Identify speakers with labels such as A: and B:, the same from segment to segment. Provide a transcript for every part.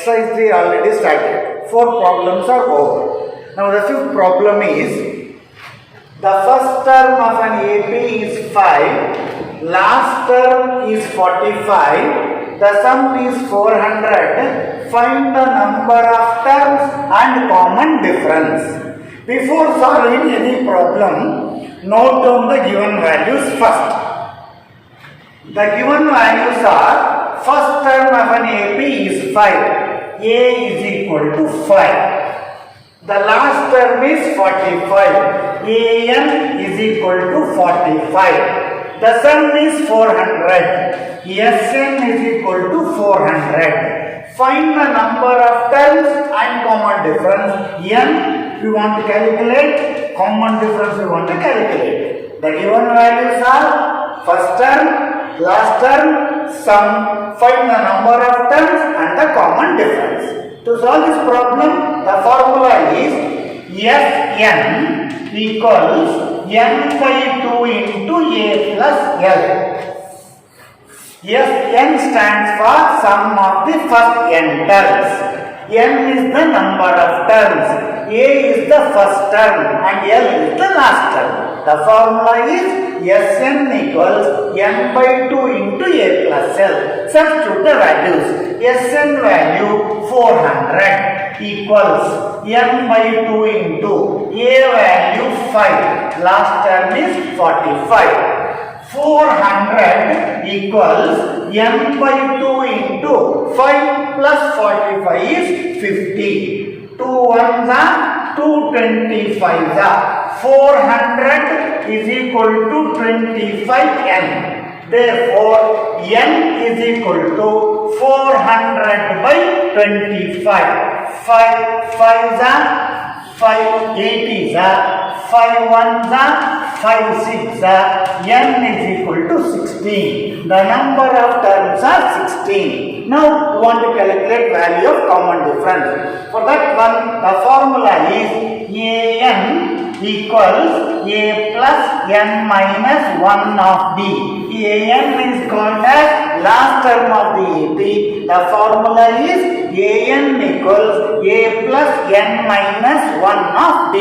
A: Exercise 3 already started. 4 problems are over. Now the 5th problem is, the first term of an AP is 5, last term is 45, the sum is 400, find the number of terms and common difference. Before solving any problem, note down the given values first. The given values are, first term of an AP is 5, A is equal to 5. The last term is 45, AN is equal to 45. The sum is 400, SN is equal to 400. Find the number of terms and common difference. N we want to calculate, common difference we want to calculate. The given values are first term, last term, sum. Find the number of terms and the common difference. To solve this problem, the formula is Sn equals n by 2 into A plus L. Sn stands for sum of the first n terms. N is the number of terms, A is the first term and L is the last term. The formula is Sn equals n by 2 into A plus L. Substitute the values. Sn value 400 equals n by 2 into A value 5. Last term is 45. 400 equals n by 2 into 5 plus 45 is 50. 2 ones are 2 25s are 400 is equal to 25n. Therefore, n is equal to 400 by 25. 5 5s are 5 80s are 5 1s are 5 6s are, n is equal to 16. The number of terms are 16. Now, we want to calculate value of common difference. For that one, the formula is an equals a plus n minus 1 of b. An is called as last term of the AP. The formula is an equals a plus n minus 1 of b.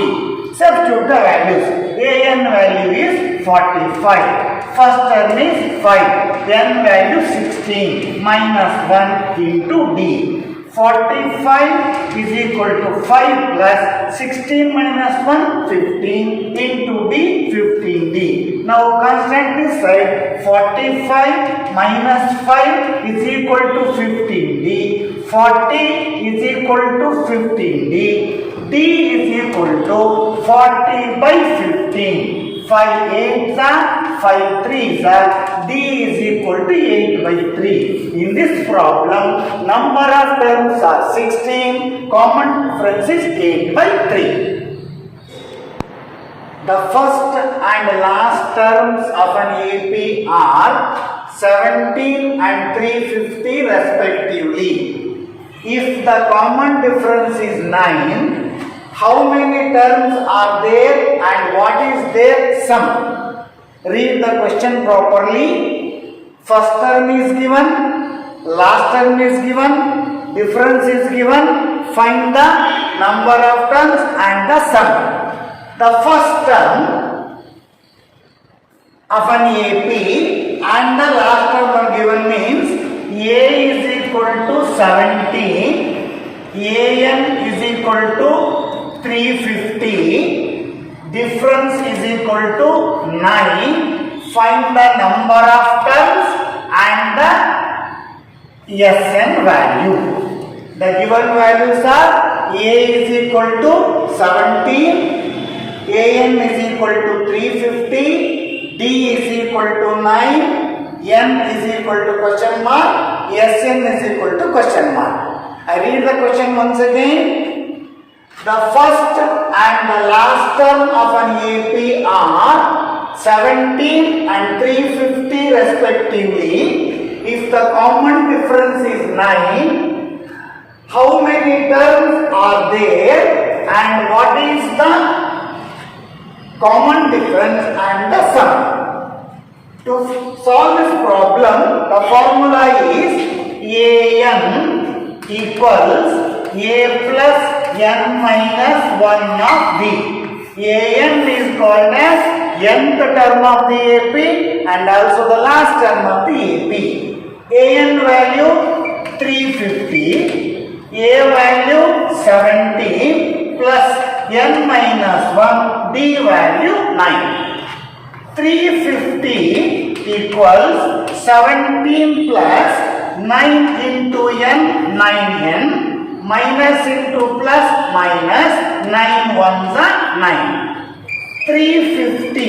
A: Substitute the values. An value is 45. First term is 5. N value 16 minus 1 into d. 45 is equal to 5 plus 16 minus 1, 15 into d, 15d. Now constant this side, 45 minus 5 is equal to 15d. 40 is equal to 15d. D is equal to 40 by 15. 5 8s are, 5 3s are, D is equal to 8 by 3. In this problem, number of terms are 16, common difference is 8 by 3. The first and last terms of an AP are 17 and 350 respectively. If the common difference is 9, how many terms are there and what is their sum? Read the question properly. First term is given, last term is given, difference is given. Find the number of terms and the sum. The first term of an AP and the last term are given means A is equal to 17, An is equal to 350, difference is equal to 9. Find the number of terms and the Sn value. The given values are A is equal to 17, An is equal to 350, D is equal to 9, N is equal to question mark, Sn is equal to question mark. I read the question once again. The first and the last term of an AP are 17 and 350 respectively. If the common difference is 9, how many terms are there and what is the common difference and the sum? To solve this problem, the formula is An equals a plus n minus 1 of b. An is called as nth term of the AP and also the last term of the AP. An value 350, a value 70 plus n minus 1, b value 9. 350 equals 17 plus 9 into n, 9n, minus into plus minus 9 ones are 9. 350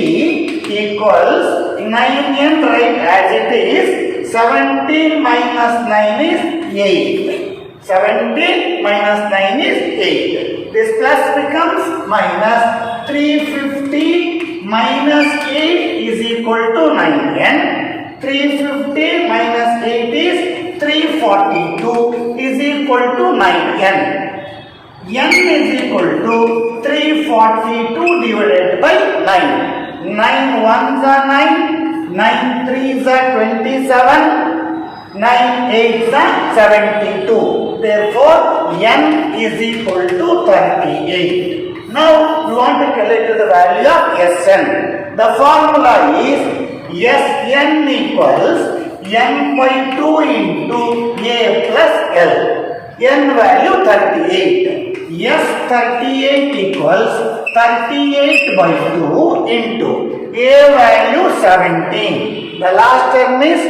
A: equals 9n, right as it is. 17 minus 9 is 8. 17 minus 9 is 8. This plus becomes minus. 350 minus 8 is equal to 9n. 350 minus 8 is 342 is equal to 9n. N is equal to 342 divided by 9. 9 ones are 9, 9 threes are 27, 9 eights are 72. Therefore, N is equal to 38. Now, we want to calculate the value of Sn. The formula is Sn equals n by 2 into a plus L. N value 38. S38 equals 38 by 2 into a value 17. The last term is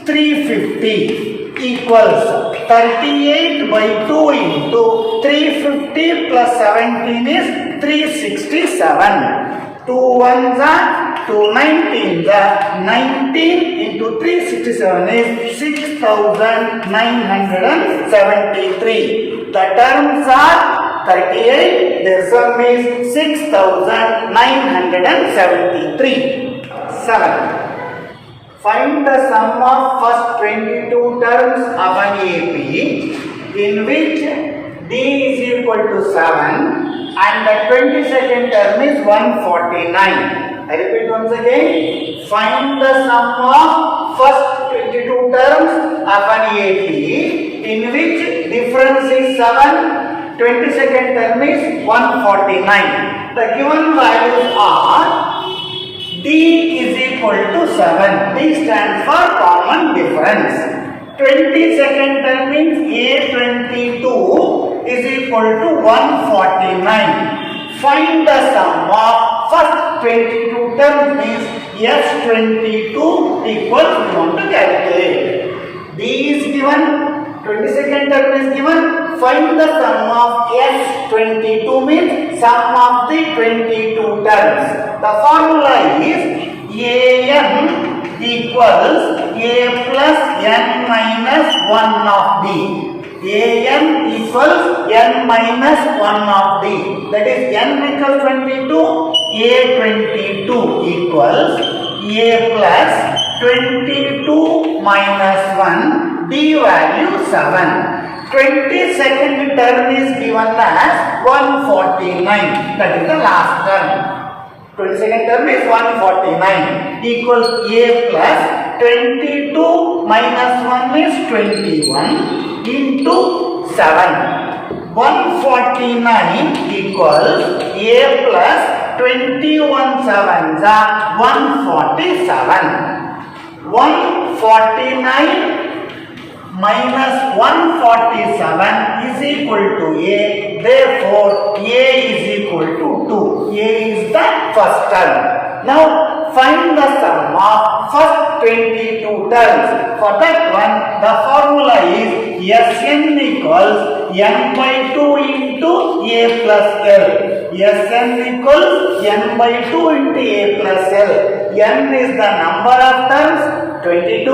A: 350 equals 38 by 2 into 350 plus 17 is 367. 2 ones are 2 19s are 19 into 367 is 6973. The terms are 38, their sum is 6973. 7. Find the sum of first 22 terms of an AP in which D is equal to 7 and the 22nd term is 149. I repeat once again. Find the sum of first 22 terms of an AP in which difference is 7, 22nd term is 149. The given values are D is equal to 7. D stands for common difference. 22nd term means A22 is equal to 149. Find the sum of first 22 terms means S22 equals, we want to calculate. D is given, 22nd term is given. Find the sum of S22 means sum of the 22 terms. The formula is An equals A plus n minus 1 of D. An equals n minus 1 of D. That is n equals 22. A22 equals A plus 22 minus 1. D value 7. 22nd term is given as 149. That is the last term. 22nd term is 149 equals A plus 22 minus 1 is 21 into 7. 149 equals A plus 21 sevens are 147. 149 minus 147 is equal to A. Therefore, A is equal to 2. A is the first term. Now, find the sum of first 22 terms. For that one, the formula is Sn equals n by 2 into A plus L. Sn equals n by 2 into A plus L. N is the number of terms, 22.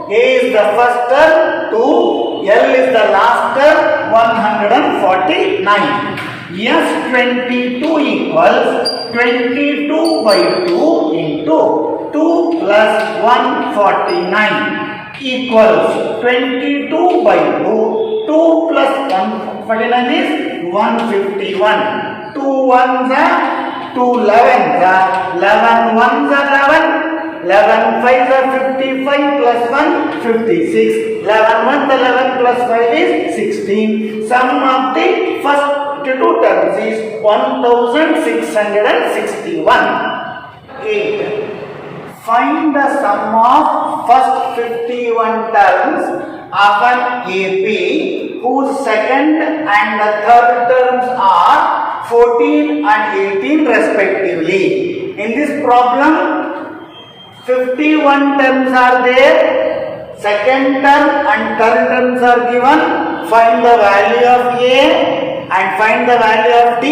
A: A is the first term, 2. L is the last term, 149. S22 equals 22 by 2 into 2 plus 149 equals 22 by 2. 2 plus 149 is 151. 2 ones are 2 11s are 11 ones are 11. 11 5 are 55 plus 1 56. 11 1 11 plus 5 is 16. Sum of the first two terms is 1661. 8. Find the sum of first 51 terms of an AP whose second and the third terms are 14 and 18 respectively. In this problem, 51 terms are there, second term and third terms are given. Find the value of A and find the value of D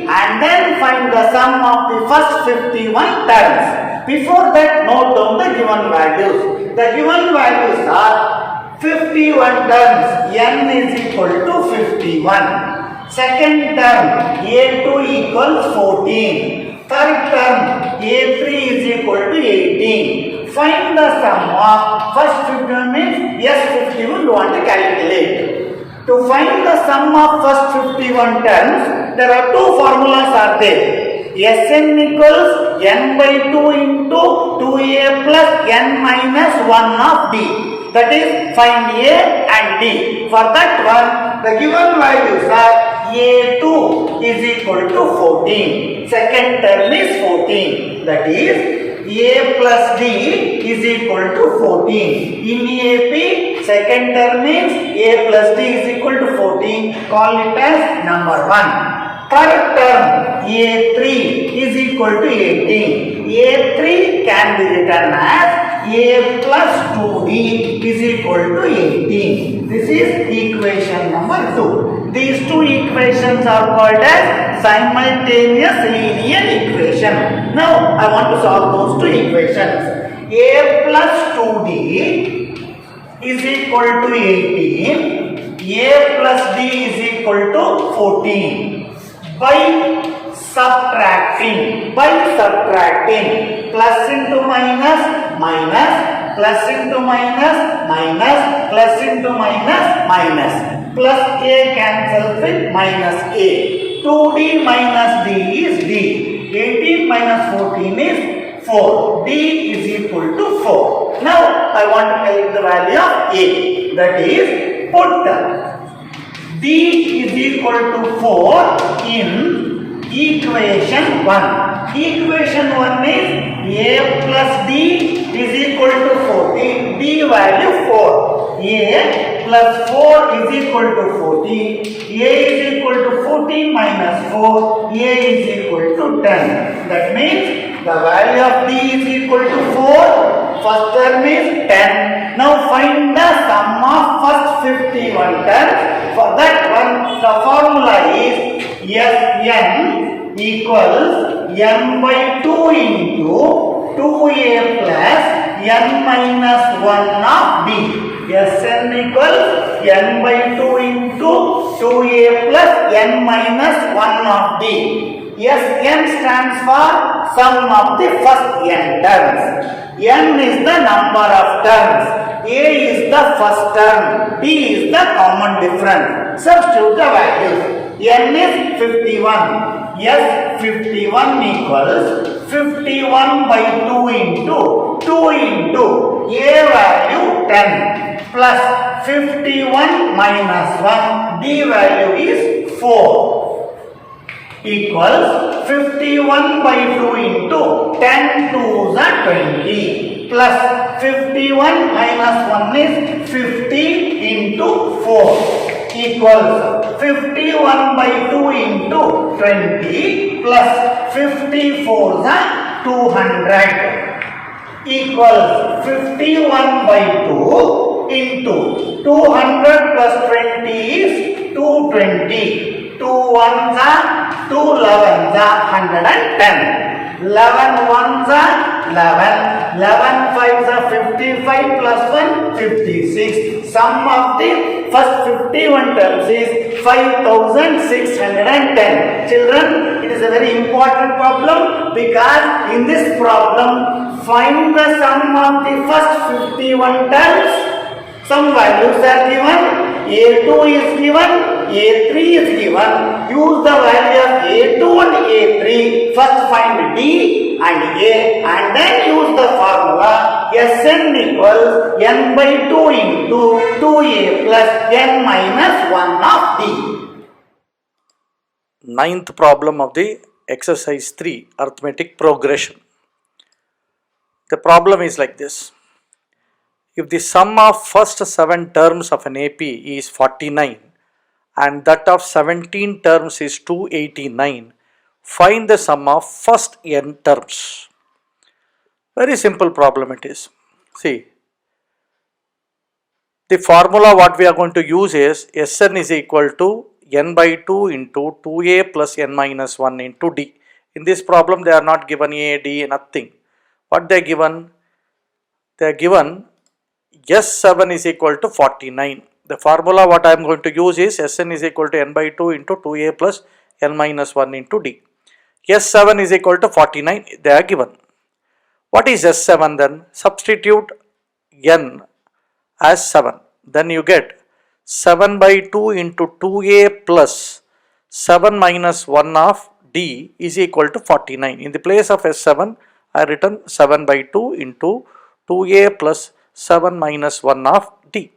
A: and then find the sum of the first 51 terms. Before that, note down the given values. The given values are 51 terms, n is equal to 51. Second term, A2 equals 14. Third term, A3 is equal to 18. Find the sum of first 51 means S51 you want to calculate. To find the sum of first 51 terms, there are two formulas are there. Sn equals n by 2 into 2a plus n minus 1 of d. That is, find a and d. For that one, the given values are a2 is equal to 14. Second term is 14. That is, a plus d is equal to 14. In AP, second term means a plus d is equal to 14. Call it as number 1. Third term, A3 is equal to 18. A3 can be written as A plus 2D is equal to 18. This is equation number 2. These two equations are called as simultaneous linear equation. Now, I want to solve those two equations. A plus 2D is equal to 18. A plus D is equal to 14. By subtracting, plus into minus, minus, plus into minus, minus, plus into minus, minus, plus a cancels with minus a. 2d minus d is d. 18 minus 14 is 4. d is equal to 4. Now I want to calculate the value of a. That is, put d is equal to 4 in equation 1. Equation 1 is a plus d is equal to 14. d value 4. A plus 4 is equal to 14. A is equal to 14 minus 4. A is equal to 10. That means the value of d is equal to 4. First term is 10. Now find the sum of first 51 terms. For that one, the formula is Sn equals n by 2 into 2a plus n minus 1 of d. Sn equals n by 2 into 2a plus n minus 1 of d. Sn stands for sum of the first n terms. N is the number of terms. A is the first term. D is the common difference. Substitute the values. N is 51. Yes, 51 equals 51 by 2 into 2 into A value 10 plus 51 minus 1 D value is 4 equals 51 by 2 into 10 2s are 20 plus 51 minus 1 is 50 into 4 equals 51 by 2 into 20 plus 54 are 200 equals 51 by 2 into 200 plus 20 is 220. 2 ones are 2 11s are 110. 11 ones are 11. 11 5s are 55 plus 1 56. Sum of the first 51 terms is 5610. Children, it is a very important problem because in this problem find the sum of the first 51 terms. Some values are given. A2 is given, A3 is given. Use the value of A2 and A3. First find D and A and then use the formula Sn equals n by 2 into 2a plus n minus 1 of d.
B: Ninth problem of the exercise 3, arithmetic progression. The problem is like this. If the sum of first 7 terms of an AP is 49 and that of 17 terms is 289, find the sum of first n terms. Very simple problem it is. See, the formula what we are going to use is Sn is equal to n by 2 into 2a plus n minus 1 into d. In this problem they are not given a, d, nothing. What they are given? They are given S7 is equal to 49. The formula what I am going to use is Sn is equal to n by 2 into 2a plus n minus 1 into d. S7 is equal to 49, they are given. What is S7 then? Substitute n as 7. Then you get 7 by 2 into 2a plus 7 minus 1 of d is equal to 49. In the place of S7, I written 7 by 2 into 2a plus 7 minus 1 of d.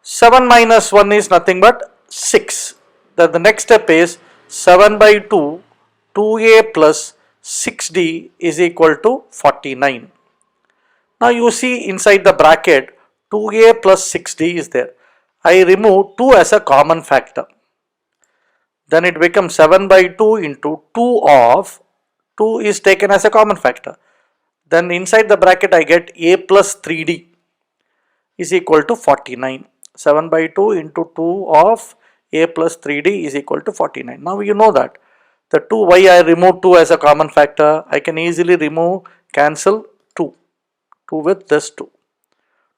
B: 7 minus 1 is nothing but 6. Then the next step is 7 by 2, 2a plus 6d is equal to 49. Now you see inside the bracket 2a plus 6d is there. I remove 2 as a common factor. Then it becomes 7 by 2 into 2 of 2 is taken as a common factor. Then inside the bracket I get a plus 3d is equal to 49. 7 by 2 into 2 of a plus 3d is equal to 49. Now you know that the 2, why I remove 2 as a common factor, I can easily cancel 2 with this 2.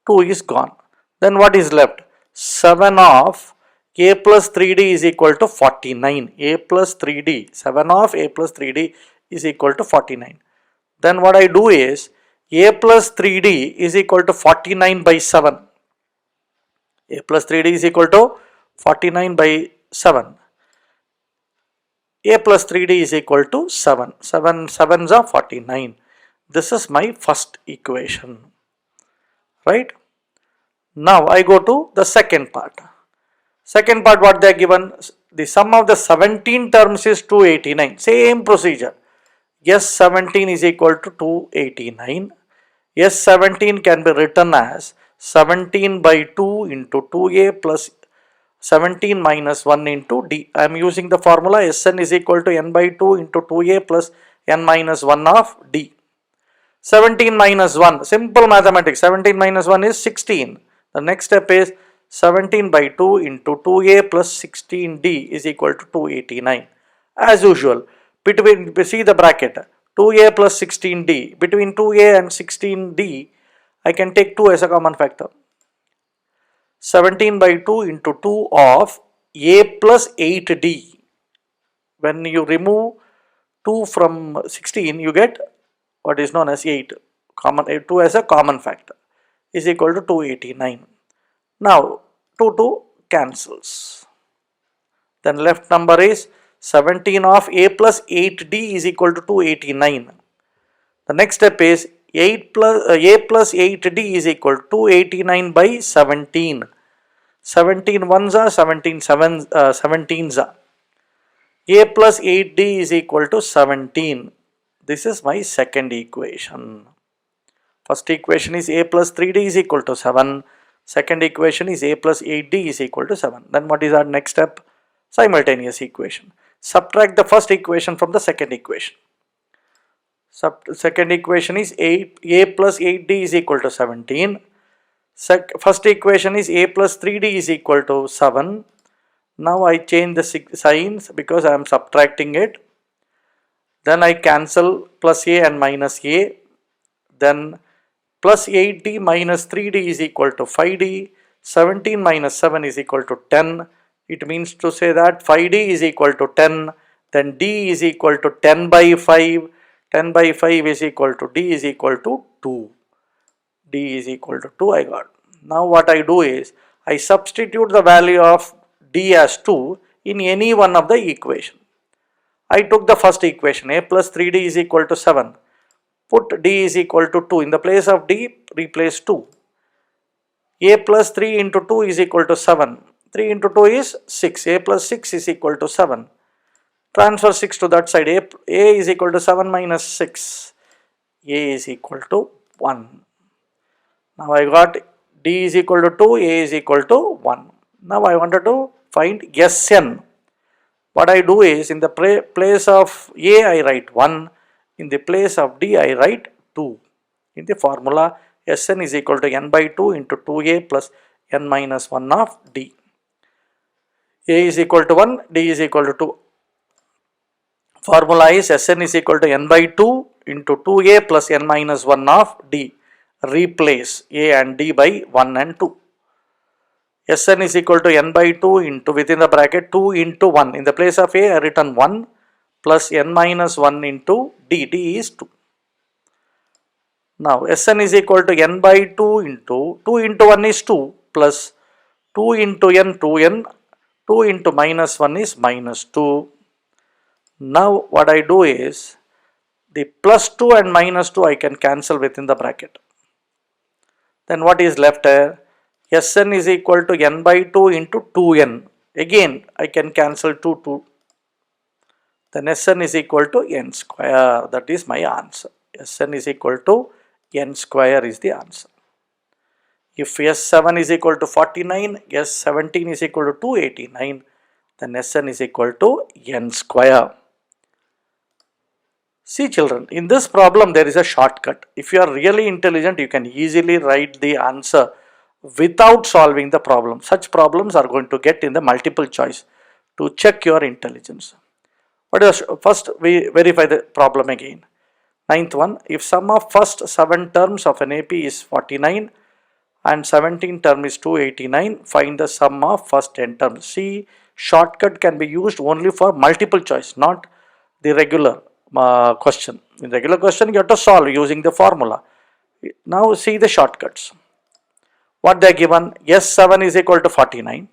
B: 2 is gone. Then what is left? 7 of a plus 3d is equal to 49. A plus 3d, 7 of a plus 3d is equal to 49. Then what I do is a plus 3d is equal to 49 by 7. A plus 3d is equal to 49 by 7. A plus 3d is equal to 7. 7 sevens are 49. This is my first equation. Right? Now I go to the second part. Second part what they are given, the sum of the 17 terms is 289. Same procedure. S17 is equal to 289. S17 can be written as 17 by 2 into 2a plus 17 minus 1 into d. I am using the formula Sn is equal to n by 2 into 2a plus n minus 1 of d. 17 minus 1, simple mathematics, 17 minus 1 is 16. The next step is 17 by 2 into 2a plus 16d is equal to 289. As usual, see the bracket, 2a plus 16d, between 2a and 16d, I can take 2 as a common factor. 17 by 2 into 2 of a plus 8d. When you remove 2 from 16, you get what is known as 8, 2 as a common factor is equal to 289. Now 2 cancels. Then left number is 17 of a plus 8d is equal to 289. The next step is a plus 8d is equal to 289 by 17. 17 ones are 17 17s are. A plus 8d is equal to 17. This is my second equation. First equation is a plus 3d is equal to 7. Second equation is a plus 8d is equal to 7. Then what is our next step? Simultaneous equation. Subtract the first equation from the second equation. Second equation is a plus 8d is equal to 17. First equation is a plus 3d is equal to 7. Now I change the signs because I am subtracting it. Then I cancel plus a and minus a. Then plus 8d minus 3d is equal to 5d. 17 minus 7 is equal to 10. It means to say that 5d is equal to 10. Then d is equal to 10 by 5. 10 by 5 is equal to d is equal to 2. D is equal to 2 I got. Now what I do is I substitute the value of d as 2 in any one of the equation. I took the first equation, a plus 3d is equal to 7. put d is equal to 2. In the place of d, replace 2. A plus 3 into 2 is equal to 7. 3 into 2 is 6. A plus 6 is equal to 7. Transfer 6 to that side. A is equal to 7 minus 6. A is equal to 1. Now I got d is equal to 2, a is equal to 1. Now I wanted to find Sn. What I do is, in the place of a I write 1, in the place of d I write 2. In the formula, Sn is equal to n by 2 into 2a plus n minus 1 of d. A is equal to 1, d is equal to 2. Formula is Sn is equal to n by 2 into 2a plus n minus 1 of d. Replace a and d by 1 and 2. Sn is equal to n by 2 into, within the bracket, 2 into 1. In the place of a, I written 1 plus n minus 1 into d. D is 2. Now Sn is equal to n by 2 into 2 into 1 is 2 plus 2 into n, 2n, 2 into minus 1 is minus 2. Now what I do is, the plus 2 and minus 2 I can cancel within the bracket. Then what is left here? Sn is equal to n by 2 into 2n. Again I can cancel 2. Then Sn is equal to n square. That is my answer. Sn is equal to n square is the answer. If S7 is equal to 49, S17 is equal to 289, then Sn is equal to n square. See children, in this problem there is a shortcut. If you are really intelligent, you can easily write the answer without solving the problem. Such problems are going to get in the multiple choice to check your intelligence. What is first, we verify the problem again. Ninth one, if sum of first 7 terms of an AP is 49 and 17 term is 289, find the sum of first 10 terms. See, shortcut can be used only for multiple choice, not the regular question. In regular question you have to solve using the formula. Now see the shortcuts. What they are given, S7 is equal to 49,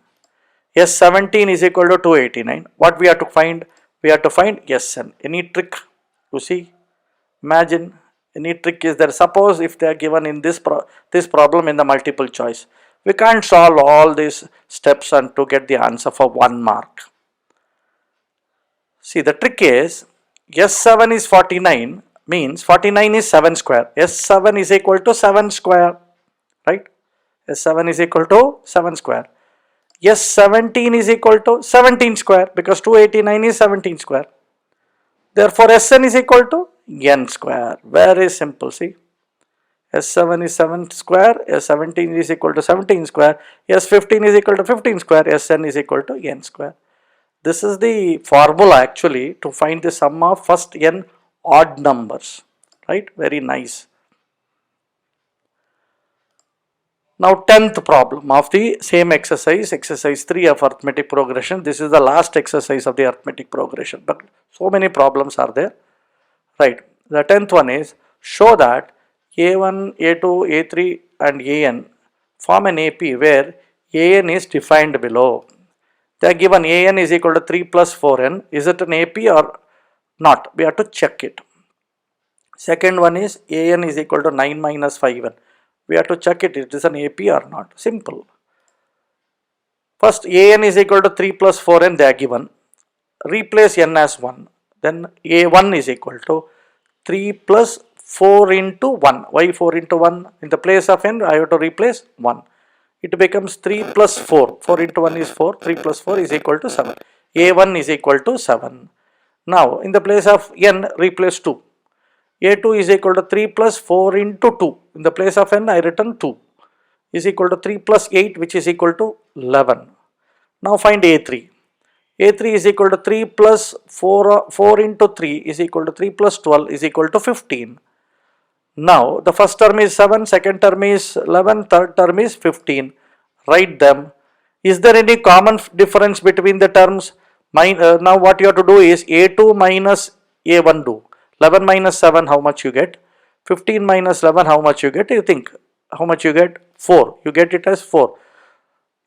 B: S17 is equal to 289. What we have to find? We have to find Sn. Any trick? You see, imagine, any trick is there? Suppose if they are given in this problem in the multiple choice, we can't solve all these steps and to get the answer for 1 mark. See, the trick is, S7 is 49, means 49 is 7 square. S7 is equal to 7 square, right? S7 is equal to 7 square. S17 is equal to 17 square, because 289 is 17 square. Therefore, Sn is equal to n square. Very simple, see. S7 is 7 square, S17 is equal to 17 square, S15 is equal to 15 square, Sn is equal to n square. This is the formula actually to find the sum of first n odd numbers, right? Very nice. Now 10th problem of the same exercise, exercise 3 of arithmetic progression. This is the last exercise of the arithmetic progression, but so many problems are there, right? The 10th one is, show that A1, A2, A3 and An form an AP where An is defined below. They are given An is equal to 3 plus 4n. Is it an AP or not? We have to check it. Second one is An is equal to 9 minus 5n. We have to check it. It is an AP or not. Simple. First, An is equal to 3 plus 4n. They are given. Replace n as 1. Then A1 is equal to 3 plus 4 into 1. Why 4 into 1? In the place of n, I have to replace 1. It becomes 3 plus 4. 4 into 1 is 4. 3 plus 4 is equal to 7. A1 is equal to 7. Now, in the place of n, replace 2. A2 is equal to 3 plus 4 into 2. In the place of n, I written 2. Is equal to 3 plus 8, which is equal to 11. Now, find A3. A3 is equal to 3 plus 4 into 3 is equal to 3 plus 12 is equal to 15. Now, the first term is 7, second term is 11, third term is 15. Write them. Is there any common difference between the terms? Now, what you have to do is A2 minus A1 do. 11 minus 7, how much you get? 15 minus 11, how much you get? You think, how much you get? 4. You get it as 4.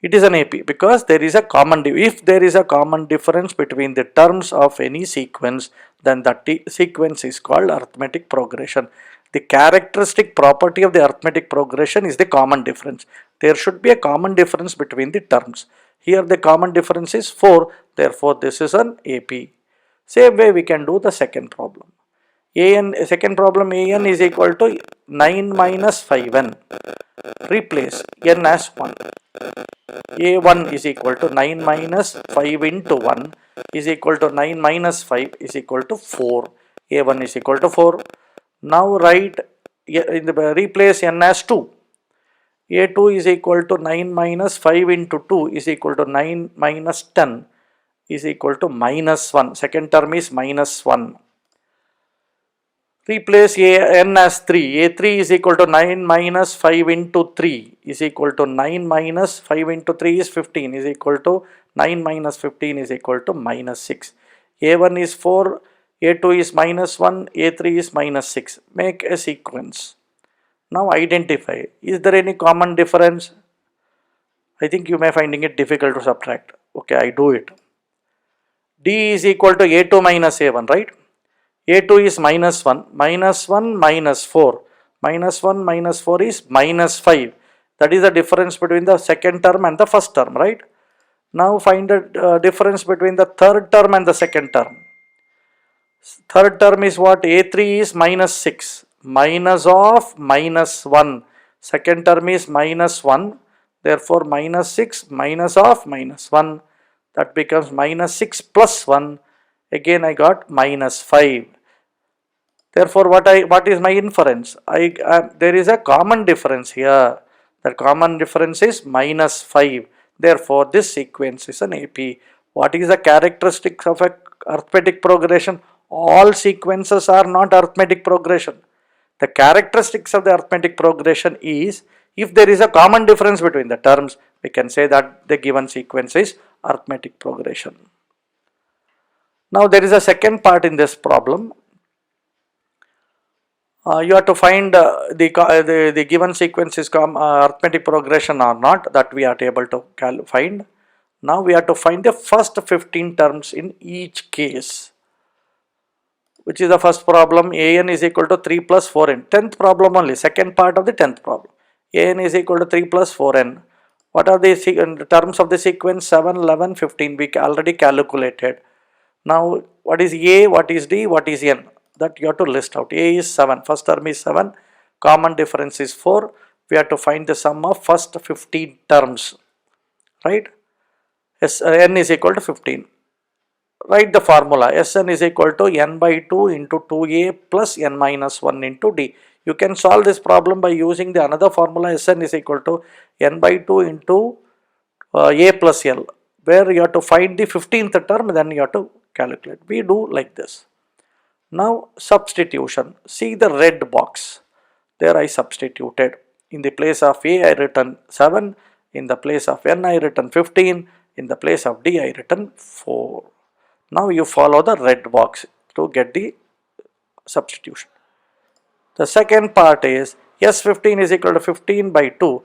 B: It is an AP because there is a common, if there is a common difference between the terms of any sequence, then that sequence is called arithmetic progression. The characteristic property of the arithmetic progression is the common difference. There should be a common difference between the terms. Here the common difference is 4, therefore this is an AP. Same way we can do the second problem. Second problem, an is equal to 9 minus 5n. Replace n as 1. a1 is equal to 9 minus 5 into 1 is equal to 9 minus 5 is equal to 4. a1 is equal to 4. Now write in the replace n as 2. a2 is equal to 9 minus 5 into 2 is equal to 9 minus 10 is equal to minus 1. Second term is minus 1. Replace n as 3. a3 is equal to 9 minus 5 into 3 is equal to 9 minus 5 into 3 is 15 is equal to 9 minus 15 is equal to minus 6. a1 is 4, a2 is minus 1, a3 is minus 6. Make a sequence. Now identify. Is there any common difference? I think you may finding it difficult to subtract. Okay, I do it. D is equal to a2 minus a1, right? a2 is minus 1, minus 1 minus 4, minus 1 minus 4 is minus 5. That is the difference between the second term and the first term, right? Now find the difference between the third term and the second term. Third term is what? a3 is minus 6, minus of minus 1. Second term is minus 1, therefore minus 6 minus of minus 1. That becomes minus 6 plus 1. Again I got minus 5. Therefore what is my inference? There is a common difference here. The common difference is minus 5. Therefore this sequence is an AP. What is the characteristics of a arithmetic progression? All sequences are not arithmetic progression. The characteristics of the arithmetic progression is, if there is a common difference between the terms, we can say that the given sequence is arithmetic progression. Now there is a second part in this problem. You have to find the given sequence is arithmetic progression or not, that we are able to find. Now we have to find the first 15 terms in each case. Which is the first problem? an is equal to 3 plus 4n. 10th problem only, second part of the 10th problem. an is equal to 3 plus 4n. What are the terms of the sequence? 7, 11, 15. We already calculated. Now what is a, what is d, what is n? That you have to list out. A is 7. First term is 7. Common difference is 4. We have to find the sum of first 15 terms. Right? N is equal to 15. Write the formula. Sn is equal to n by 2 into 2a plus n minus 1 into d. You can solve this problem by using the another formula. Sn is equal to n by 2 into a plus l, where you have to find the 15th term, then you have to calculate. We do like this. Now substitution. See the red box. There I substituted. In the place of a I written 7. In the place of n I written 15. In the place of d I written 4. Now you follow the red box to get the substitution. The second part is S15 is equal to 15 by 2.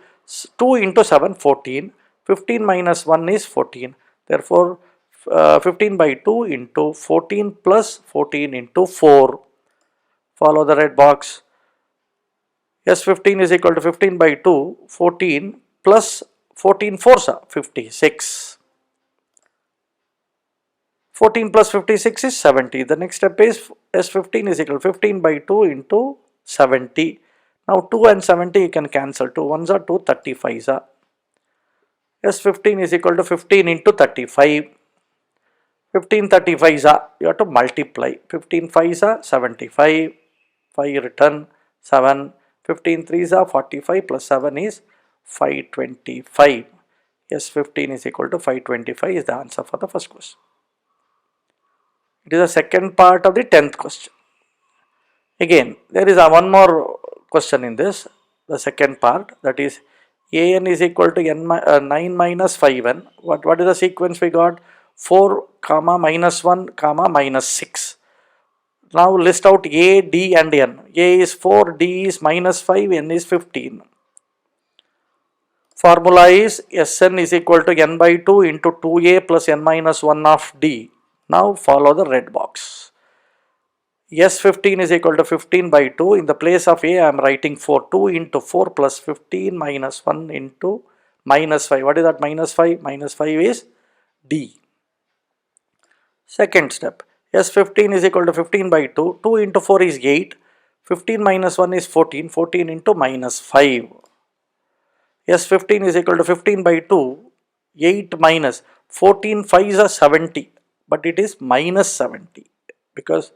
B: 2 into 7, 14. 15 minus 1 is 14. Therefore 15 by 2 into 14 plus 14 into 4. Follow the red box. S15 is equal to 15 by 2, 14 plus 14 fours are 56. 14 plus 56 is 70. The next step is S15 is equal to 15 by 2 into 70. Now 2 and 70 you can cancel. 2 ones are 2, 35s are. S15 is equal to 15 into 35. 15 35s are, you have to multiply. 15 5s are 75. 5 return 7. 15 3s are 45 plus 7 is 525. S15 is equal to 525 is the answer for the first question. It is the second part of the 10th question. Again, there is one more question in this, the second part, that is an is equal to 9 minus 5n. What is the sequence we got? 4 comma minus 1 comma minus 6. Now list out a, d and n. A is 4, d is minus 5, n is 15. Formula is Sn is equal to n by 2 into 2a plus n minus 1 of d. Now follow the red box. S15 is equal to 15 by 2. In the place of A, I am writing 4. 2 into 4 plus 15 minus 1 into minus 5. What is that minus 5? Minus 5 is D. Second step. S15 is equal to 15 by 2. 2 into 4 is 8. 15 minus 1 is 14. 14 into minus 5. S15 is equal to 15 by 2. 8 minus 14 5s are 70. But it is minus 70. Because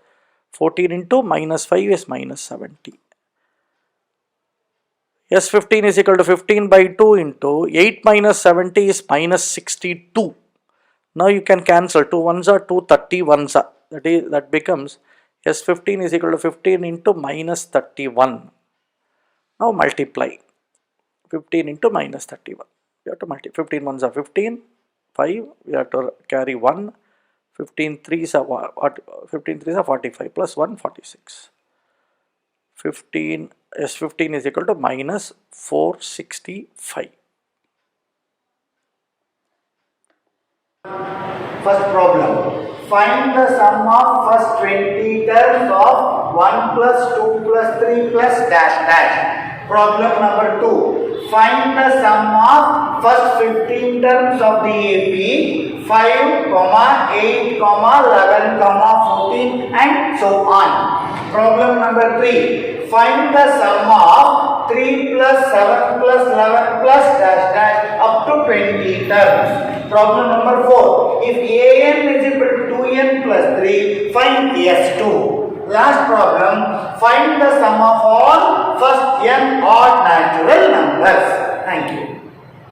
B: 14 into minus 5 is minus 70. S15 is equal to 15 by 2 into 8 minus 70 is minus 62. Now you can cancel 2 ones are 2 31s are. That becomes S15 is equal to 15 into minus 31. Now multiply 15 into minus 31. You have to multiply 15 ones are 15, 5, we have to carry 1. 15 3s are what? 15 3s are 45 plus 1 46. 15 S15 is equal to minus 465.
A: First problem. Find the sum of first 20 terms of 1 plus 2 plus 3 plus dash dash. Problem number 2. Find the sum of first 15 terms of the AP 5, 8, 11, 14 and so on. Problem number 3. Find the sum of 3 plus 7 plus 11 plus dash dash up to 20 terms. Problem number 4. If an is equal to 2n plus 3, find s2. Last problem. Find the sum of all first n odd natural numbers. Thank you.